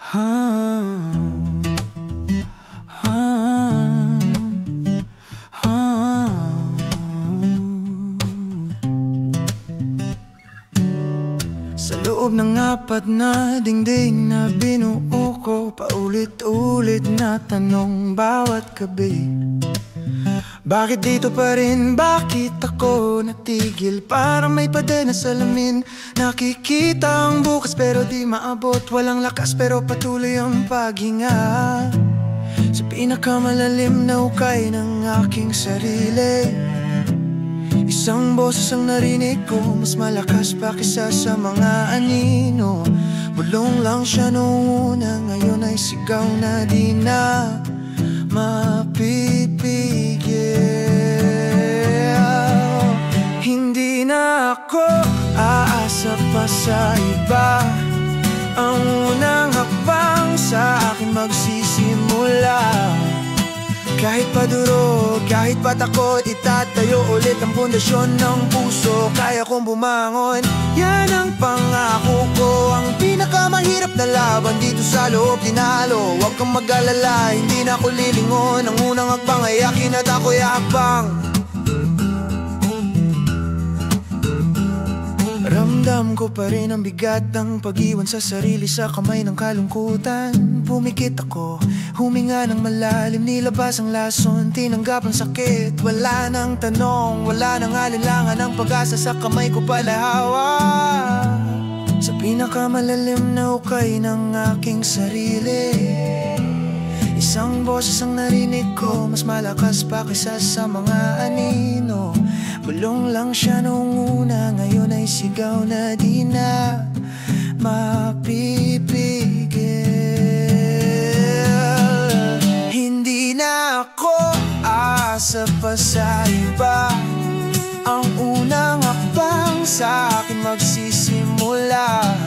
Sa loob ng apat na dingding na binuo ko, paulit-ulit na tanong bawat gabi, bakit dito pa rin? Bakit ako natigil? Parang may pader na salamin. Nakikita ang bukas pero di maabot. Walang lakas pero patuloy ang paghinga. Sa pinakamalalim na ukay ng aking sarili, isang boses ang narinig ko, mas malakas pa kisa sa mga anino. Bulong lang siya noong una, ngayon ay sigaw na di na mapipigil. Hindi na ako aasa pa sa iba. Ang unang hakbang sa akin magsisimula. Kahit padurog, kahit patakot, itatayo ulit ang pundasyon ng puso. Kaya kong bumangon, yan ang pangako ko. Ang pinakamahirap na laban dito sa loob, tinalo. Huwag kang mag-alala, hindi na ako lilingon. Ang unang hakbang ay akin at ako'y hakbang. Ramdam ko pa rin ang bigat ng pag-iwan sa sarili sa kamay ng kalungkutan. Pumikit ako, huminga ng malalim, nilabas ang lason, tinanggap ang sakit. Wala nang tanong, wala nang alinlangan, ang pag-asa sa kamay ko pala hawak. Sa pinakamalalim na ukay ng aking sarili, isang boses ang narinig ko, mas malakas pa kaysa sa mga anino. Bulong lang siya noong una, ngayon ay sigaw na di na mapipigil. Hindi na ako aasa pa sa iba. Ang unang hakbang sa akin magsisimula.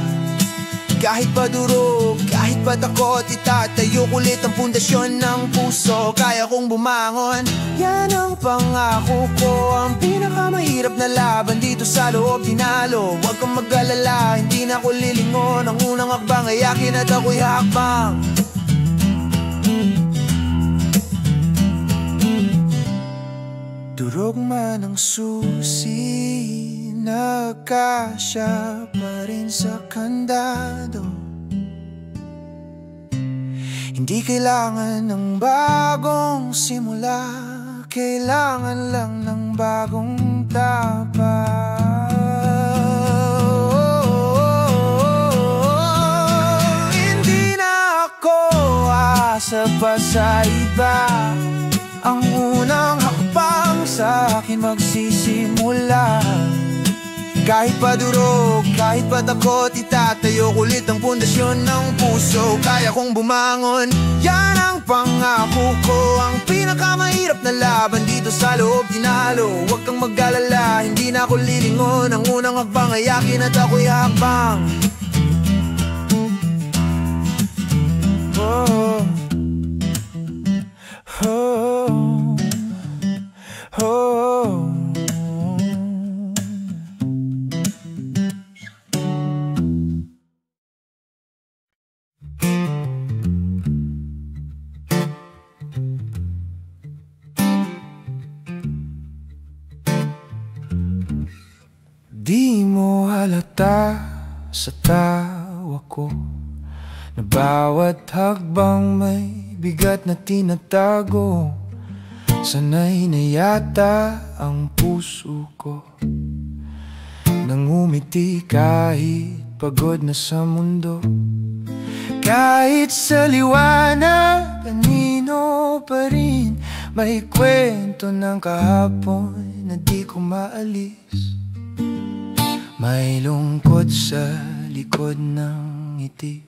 Kahit padurog, kahit patakot, itatayo ulit ang pundasyon ng puso. Kaya kong bumangon, yan ang pangako ko. Ang pinakamahirap na laban dito sa loob, tinalo. Huwag kang mag-alala, hindi na ako lilingon. Ang unang hakbang ay akin at ako'y hakbang. Durog man ang susi, nagkasya pa rin sa kandado. Hindi kailangan ng bagong simula, kailangan lang ng bagong tapat. Hindi na ako aasa pa sa iba. Ang unang hakbang sa akin magsisimula. Kahit padurog, kahit patakot, itatayo ulit ang pundasyon ng puso. Kaya kong bumangon, yan ang pangako ko. Ang pinakamahirap na laban dito sa loob, tinalo. Huwag kang mag-alala, hindi na ako lilingon. Ang unang hakbang ay akin at ako'y hakbang. Oh, oh, oh. Di mo halata sa tawa ko na bawat hakbang may bigat na tinatago. Sanay na yata ang puso ko nang umiti kahit pagod na sa mundo. Kahit sa liwanag, kanino pa rin may kwento ng kahapon na di ko maalis. May lungkot sa likod ng ngiti,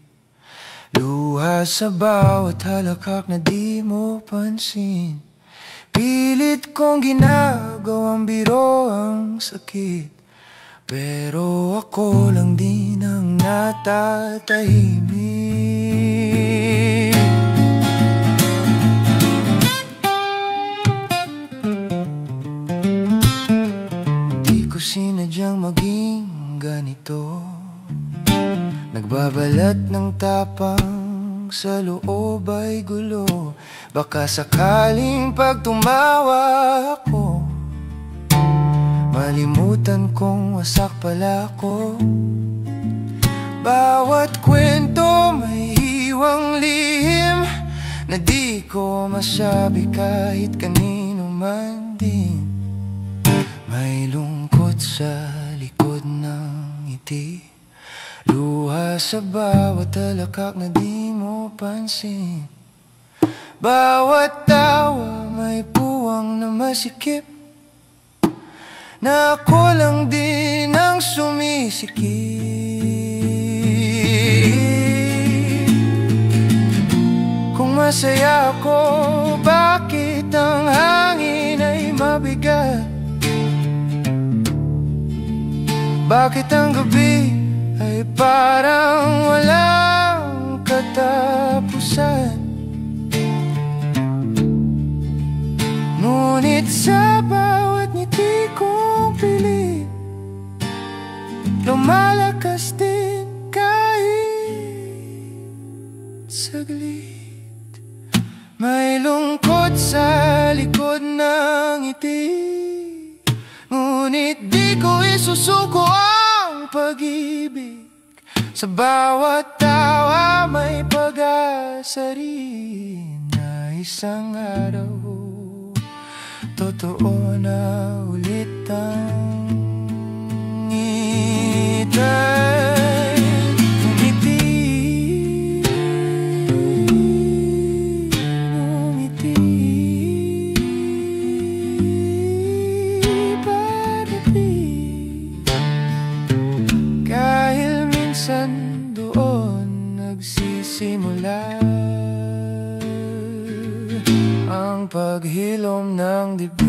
luha sa bawat halakhak na di mo pansin. Pilit kong ginagawang biro ang sakit, pero ako lang din ang natatahimik. Di ko sinadyang maging ganito, nagbabalat ng tapang sa loob ay gulo. Baka sakaling pag tumawa ako, malimutan kong wasak pala ako. Bawat kwento may hiwang lihim na di ko masabi kahit kanino man din. May lungkot sa likod ng ngiti, luha sa bawat talakak na di mo pansin. Bawat tawa may puwang na masikip, na ako lang din ang sumisikip. Kung masaya ako, bakit ang hangin ay mabigat? Bakit ang gabi ay parang walang katapusan? Ngunit sa bawat ngiti kong pilit, lumalakas din kahit saglit. May lungkot sa likod ng ngiti, ngunit di ko isusuko ang pag-ibig. Sa bawat tawa may pag-asa rin na isang araw totoo na ulit ang ngitay. Ngumiti, ngumiti, pag-ibig. Kahit minsan doon nagsisimula ang paghilom ng dibdib.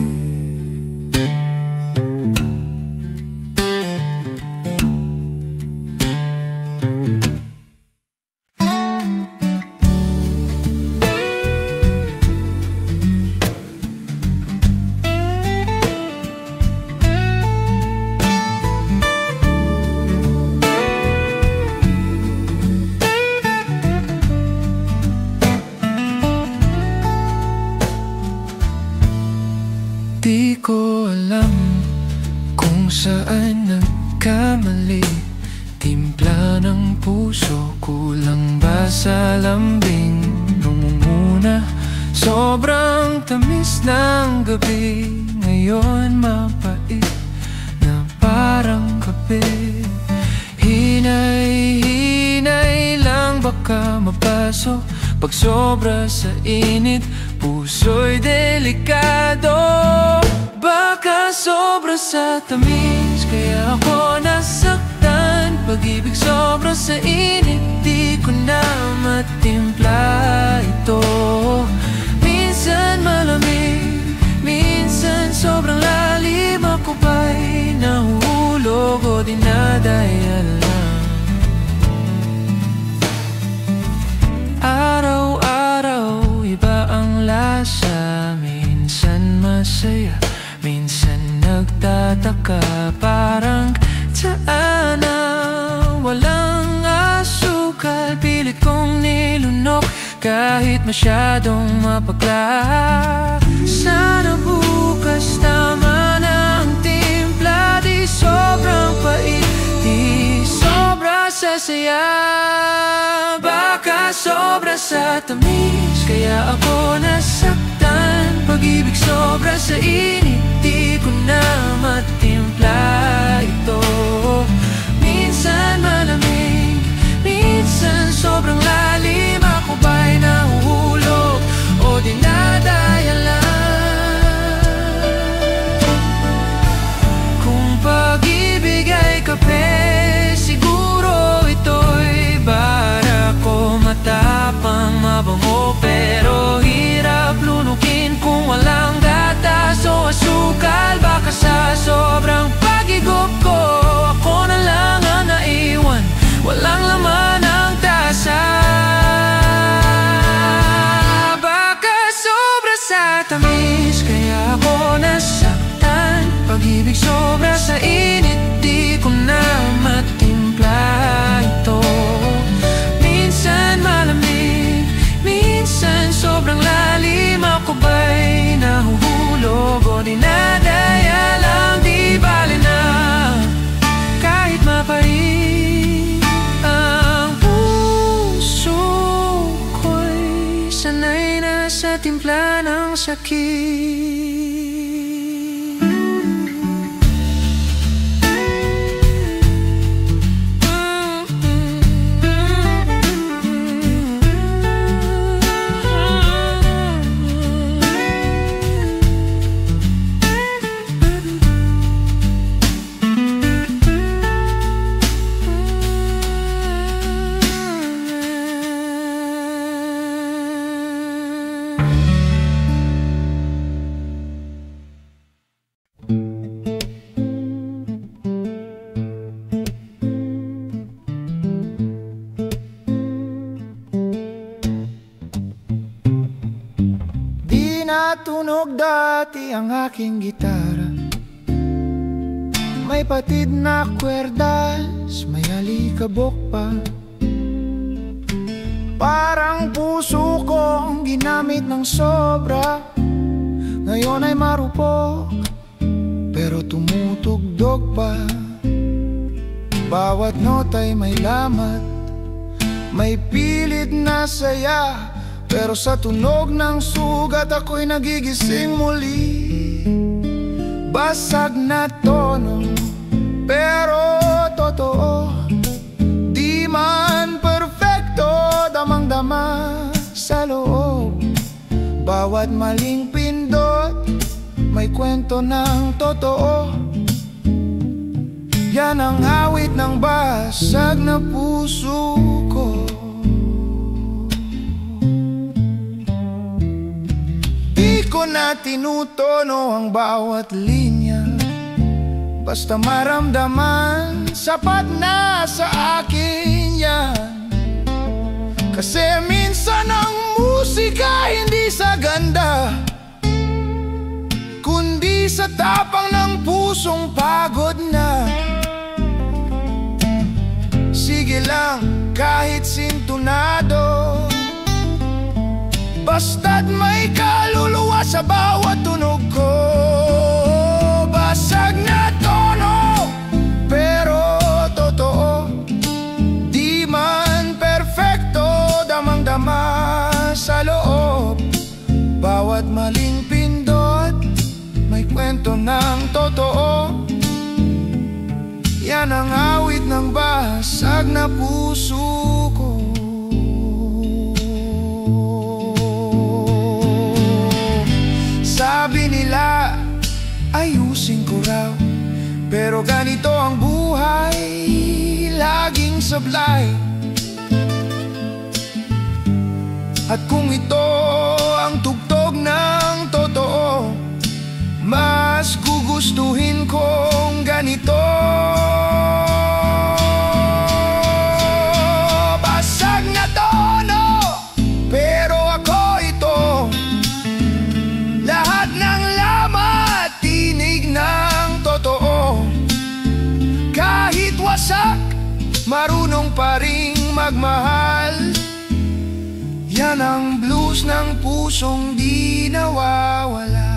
Di ko alam kung saan nagkamali. Timpla ng puso, kulang ba sa lambing? Nunguna, sobrang tamis ng gabi. Ngayon mapait na parang kape. Hinay-hinay lang baka mapasok. Pag sobra sa init, puso'y delikado. Baka sobra sa tamis, kaya ako nasaktan. Pag-ibig sobra sa init, di ko na matimpla ito. Minsan malamig, minsan sobrang lalim. Ako ba'y nahuhulog o dinadaya lang? Araw-araw, iba ang lasa. Minsan masaya, minsan nagtataka. Parang tsaan na walang asukal. Pilit kong nilunok kahit masyadong mapagla. Sana bukas tama na ang timpla. Di sobrang pait, di sobra sa saya. Baka sobra sa tamis, kaya ako nasaktan. Pag-ibig sobra sa init, di ko na matimpla ito. Minsan malamig, minsan sobrang lalim. Ako ba'y nahuhulog o dinadaya lang? Kung pag-ibig ay kape, siguro ito'y bara ko. Matapang, mabango, pero hirap lunukin kung walang gatas o asukal. Baka sa sobrang pag-igop ko, ako na lang ang naiwan. Walang laman ang tasa. Baka sobra sa tamis, kaya ako nasaktan. Pag-ibig sobra sa init, di ko na matimpla ito. Minsan malamig, timpla ng sakit. Natunog dati ang aking gitara, may patid na kwerdas, may alikabok pa. Parang puso kong ginamit ng sobra, ngayon ay marupok, pero tumutugtog pa. Bawat nota'y may lamat, may pilit na saya, pero sa tunog ng sugat ako'y nagigising muli. Basag na tono, pero totoo. Di man perfecto, damang-dama sa loob. Bawat maling pindot, may kwento ng totoo. Yan ang awit ng basag na puso ko. Ko na tinutono ang bawat linya, basta maramdaman, sapat na sa akin yan. Kasi minsan ang musika hindi sa ganda, kundi sa tapang ng pusong pagod na. Sige lang kahit sintunado, basta't may kaluluwa sa bawat tunog ko. Basag na tono, pero totoo. Di man perfecto, damang-dama sa loob. Bawat maling pindot, may kwento ng totoo. Yan ang awit ng basag na puso ko. Sabi nila, ayusin ko raw, pero ganito ang buhay, laging sablay. At kung ito ang tugtog ng totoo, mas gugustuhin kong ganito. Basag na tono, pero ako ito. Lahat ng lamat, tinig ng totoo. Kahit wasak, marunong pa ring magmahal. Yan ang blues ng pusong di nawawala.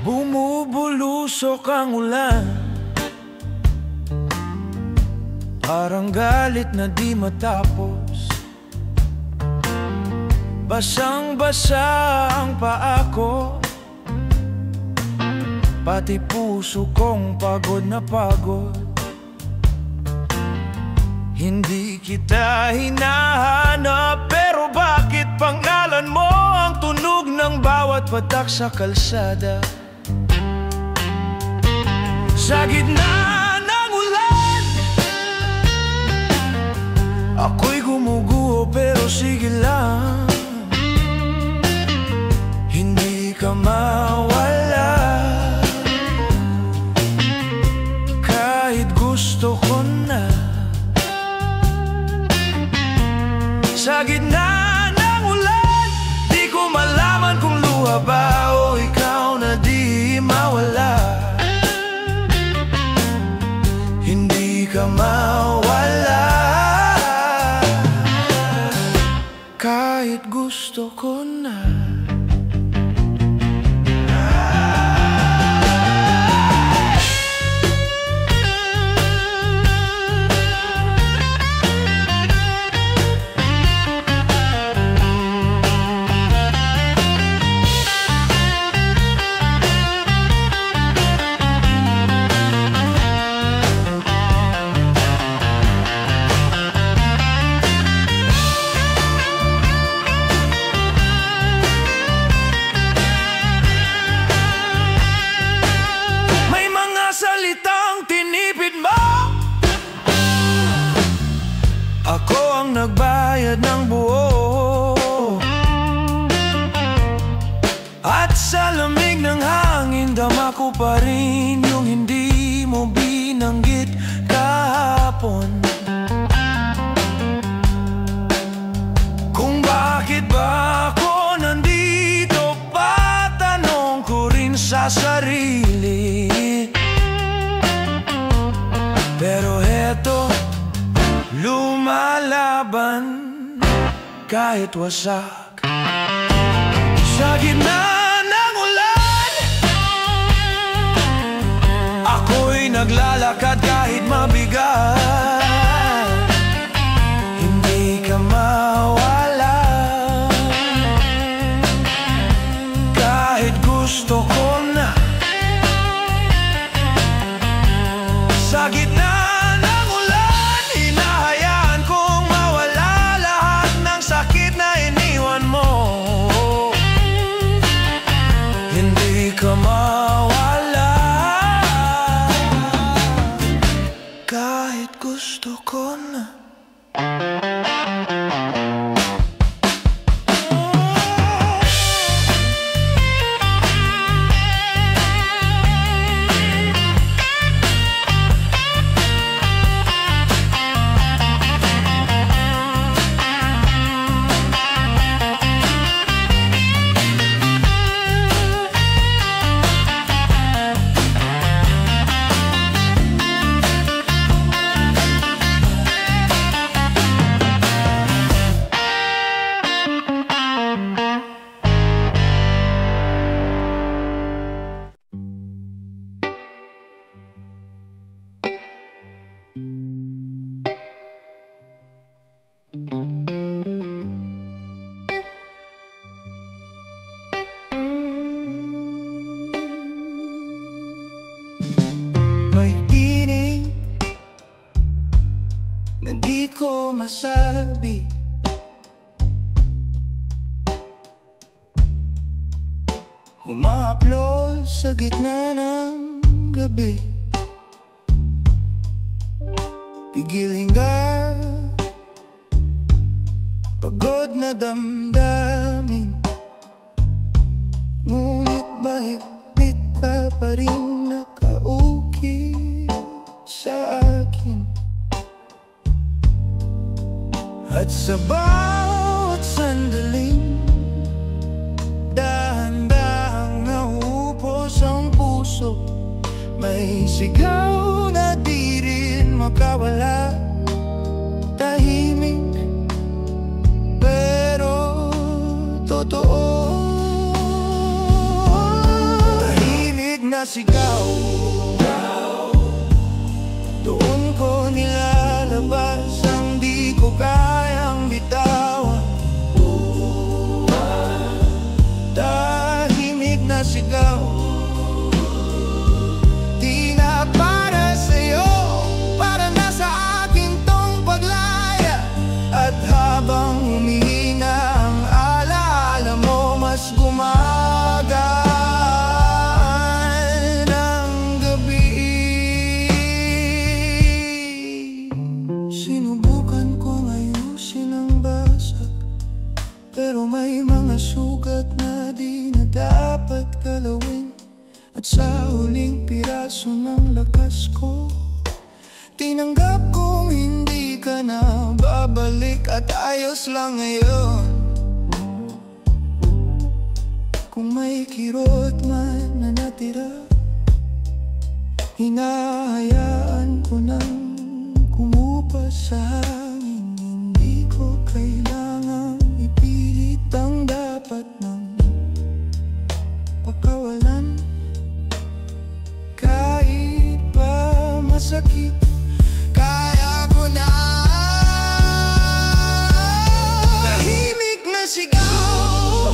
Bumubulusok ang ulan, parang galit na di matapos. Basang-basa ang paa ko, pati puso kong pagod na pagod. Hindi kita hinahanap, pero bakit pangalan mo ang tunog patak sa kalsada. Sa gitna ng ulan, ako'y gumuguho pero sige lang. Hindi ka mawala, kahit gusto ko na. Sa gitna ng ulan, di ko malaman kung luha ba o ikaw na di mawala. Hindi ka mawala, kahit gusto ko na. Ako ang nagbayad ng buo, at sa lamig ng hangin dama ko pa rin yung hindi mo binanggit kahapon. Kung bakit ba ako nandito pa, tanong ko rin sa sarili. Pero heto, lumalaban kahit wasak. Sa gitna ng ulan, ako'y naglalakad kahit mabigat. Hindi ka mawala, kahit gusto ko na. Sa gitna ng ulan, hinahayaan kong mawala lahat ng sakit na iniwan mo. Hindi ka mawala, kahit gusto ko na. May tinig na di ko masabi, humahaplos sa gitna ng gabi. Pigil hinga, pagod na damdamin, ngunit bakit ka pa rin nakaukit sa akin? At sa bawat sandaling dahan-dahang naupos ang puso, may sigaw na di rin makawala. Tahimik pero totoo, tahimik na sigaw. Doon ko nilalabas ang di ko kayang bitawan. Tahimik na sigaw, di na para sa'yo, para na sa akin tong paglaya. At habang humihinga ang alaala mo, mas gumagalaw pero may mga sugat na di na dapat galawin. At sa huling piraso ng lakas ko, tinanggap kong hindi ka na babalik at ayos lang ngayon. Kung may kirot man na natira, hinahayaan ko nang kumupas sa hangin. Hindi ko kailangang ipilit ang dapat ng pagkawalan. Kahit pa masakit, kaya ko na. Tahimik na sigaw,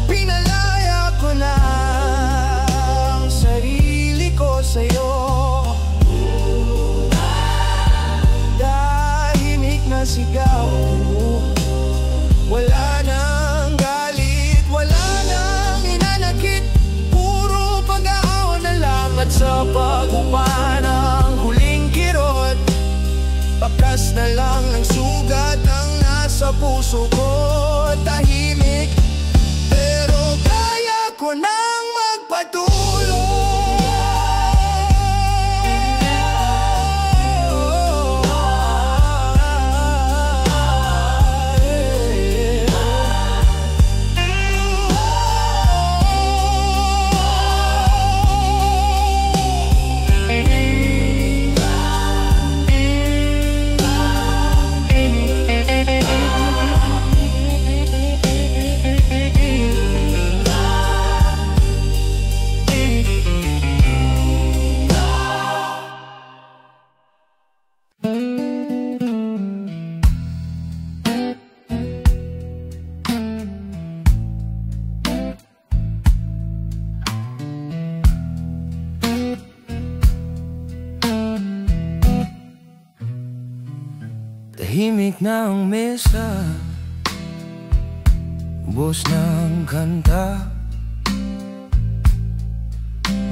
pinalaya ko na ang sarili ko sa'yo. Tahimik na sigaw, wala nang galit, wala nang inanakit. Puro pag-aawa na lang at sa pag-upa ng huling kirot, bakas na lang ng sugat ang nasa puso ko. Tahimik, pero kaya ko nang magpatuloy. Tahimik na ang mesa, ubos ng kanta.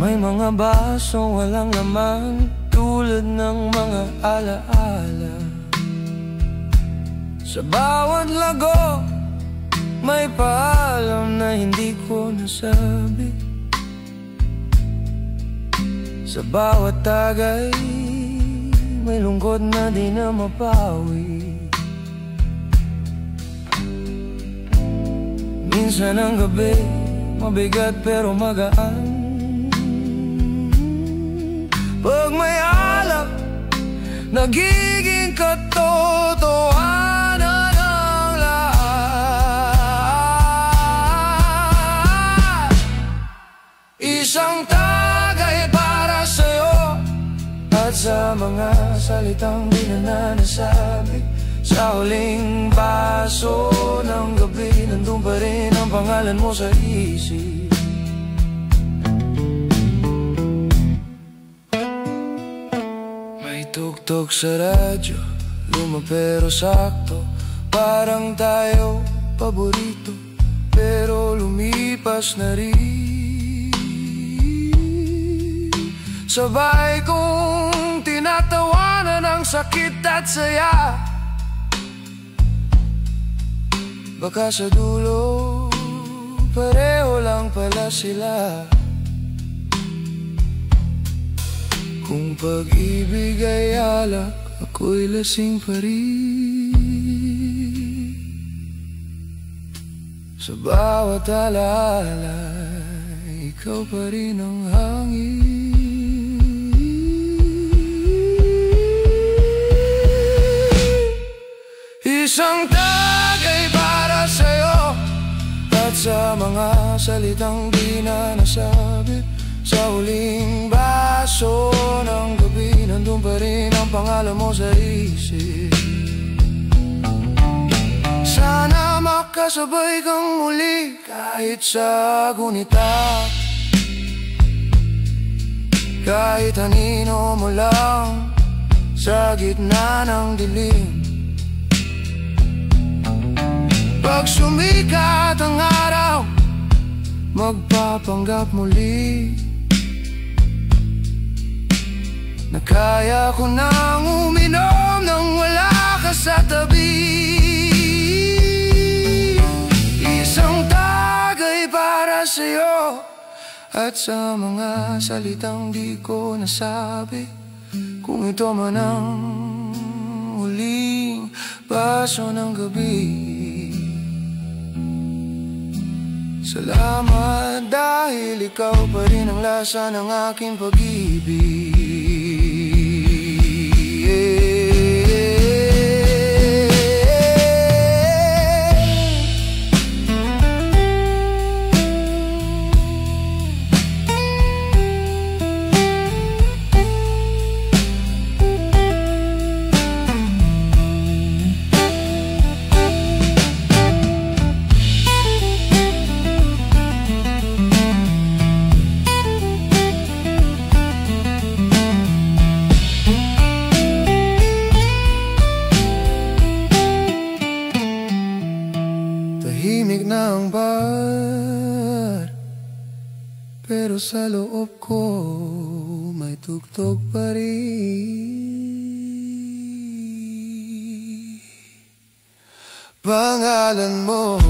May mga baso walang laman, tulad ng mga alaala. Sa bawat lago, may paalam na hindi ko nasabi. Sa bawat tagay, may lungkot na di na mapawi. Minsan ang gabi, mabigat pero magaan. Pag may alak, nagiging katotohanan ang lahat. Isang tagay para sa'yo, at sa mga salitang di na nasabi. Sa huling baso ng gabi, nandun pa rin ang pangalan mo sa isip. May tugtog sa radyo, luma pero sakto. Parang tayo paborito, pero lumipas na rin. Sabay kong tinatawanan ang sakit at saya. Baka sa dulo, pareho lang pala sila. Kung pag-ibig ay alak, ako'y lasing pa rin. Sa bawat alaala, ikaw pa rin ang hangin. Isang tagay para sa'yo, at sa mga salitang di na nasabi. Sa huling baso ng gabi, nandun pa rin ang pangalan mo sa isip. Sana makasabay kang muli kahit sa gunita, kahit anino mo lang sa gitna ng dilim. Pag sumikat ang araw, magpapanggap muli na kaya ko nang uminom nang wala ka sa tabi. At sa mga salitang di ko nasabi, kung ito man ang huling baso ng gabi, salamat dahil ikaw pa rin ang lasa ng aking pag-ibig. Tahimik na ang bar, pero sa loob ko may tugtog pa rin. Pangalan mo